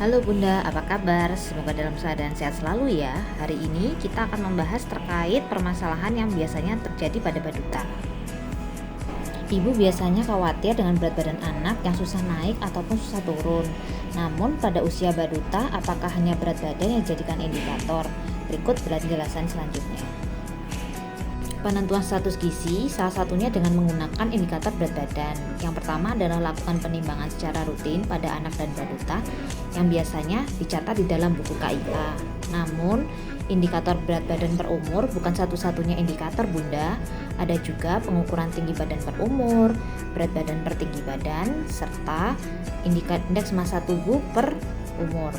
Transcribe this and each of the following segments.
Halo Bunda, apa kabar? Semoga dalam keadaan sehat selalu ya. Hari ini kita akan membahas terkait permasalahan yang biasanya terjadi pada balita. Ibu biasanya khawatir dengan berat badan anak yang susah naik ataupun susah turun. Namun pada usia balita, apakah hanya berat badan yang dijadikan indikator? Berikut penjelasan selanjutnya. Penentuan status gizi salah satunya dengan menggunakan indikator berat badan. Yang pertama adalah lakukan penimbangan secara rutin pada anak dan balita yang biasanya dicatat di dalam buku KIA. Namun, indikator berat badan per umur bukan satu-satunya indikator Bunda. Ada juga pengukuran tinggi badan per umur, berat badan per tinggi badan, serta indeks massa tubuh per umur.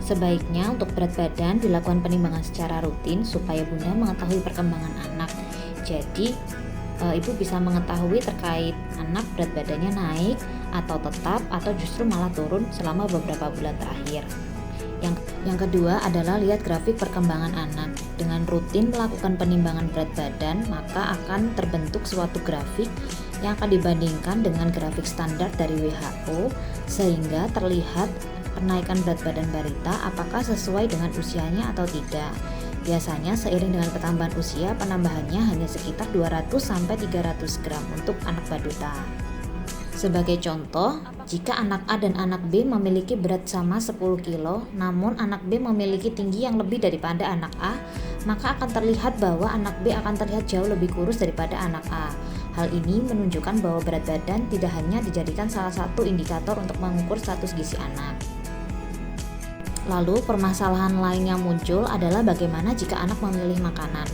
Sebaiknya untuk berat badan dilakukan penimbangan secara rutin supaya Bunda mengetahui perkembangan anak. Jadi Ibu bisa mengetahui terkait anak berat badannya naik atau tetap atau justru malah turun selama beberapa bulan terakhir. Yang kedua adalah lihat grafik perkembangan anak. Dengan rutin melakukan penimbangan berat badan, maka akan terbentuk suatu grafik yang akan dibandingkan dengan grafik standar dari WHO sehingga terlihat kenaikan berat badan balita apakah sesuai dengan usianya atau tidak. Biasanya seiring dengan pertambahan usia, penambahannya hanya sekitar 200-300 gram untuk anak balita. Sebagai contoh, jika anak A dan anak B memiliki berat sama 10 kg, namun anak B memiliki tinggi yang lebih daripada anak A, maka akan terlihat bahwa anak B akan terlihat jauh lebih kurus daripada anak A. Hal ini menunjukkan bahwa berat badan tidak hanya dijadikan salah satu indikator untuk mengukur status gizi anak. Lalu permasalahan lain yang muncul adalah bagaimana jika anak memilih makanan.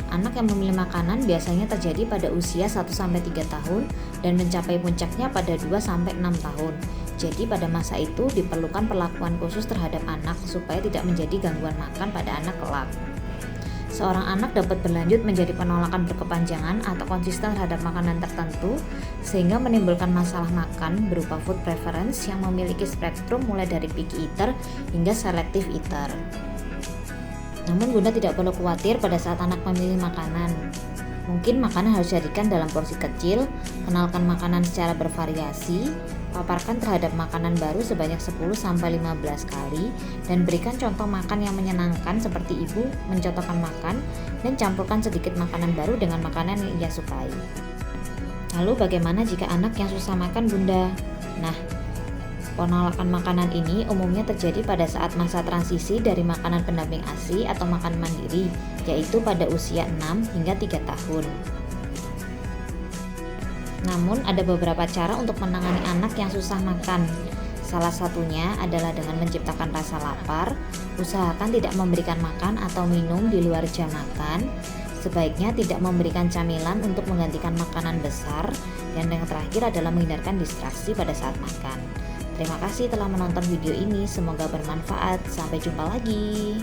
Anak yang memilih makanan biasanya terjadi pada usia 1-3 tahun dan mencapai puncaknya pada 2-6 tahun. Jadi pada masa itu diperlukan perlakuan khusus terhadap anak supaya tidak menjadi gangguan makan pada anak kelak. Seorang anak dapat berlanjut menjadi penolakan berkepanjangan atau konsisten terhadap makanan tertentu sehingga menimbulkan masalah makan berupa food preference yang memiliki spektrum mulai dari picky eater hingga selective eater. Namun Bunda tidak perlu khawatir pada saat anak memilih makanan. Mungkin makanan harus dijadikan dalam porsi kecil, kenalkan makanan secara bervariasi, paparkan terhadap makanan baru sebanyak 10-15 kali, dan berikan contoh makan yang menyenangkan seperti ibu mencontohkan makan, dan campurkan sedikit makanan baru dengan makanan yang ia sukai. Lalu bagaimana jika anak yang susah makan Bunda? Nah, penolakan makanan ini umumnya terjadi pada saat masa transisi dari makanan pendamping ASI atau makan mandiri, yaitu pada usia 6-3 tahun. Namun ada beberapa cara untuk menangani anak yang susah makan. Salah satunya adalah dengan menciptakan rasa lapar. Usahakan tidak memberikan makan atau minum di luar jam makan. Sebaiknya tidak memberikan camilan untuk menggantikan makanan besar. Dan yang terakhir adalah menghindarkan distraksi pada saat makan. Terima kasih telah menonton video ini, semoga bermanfaat. Sampai jumpa lagi.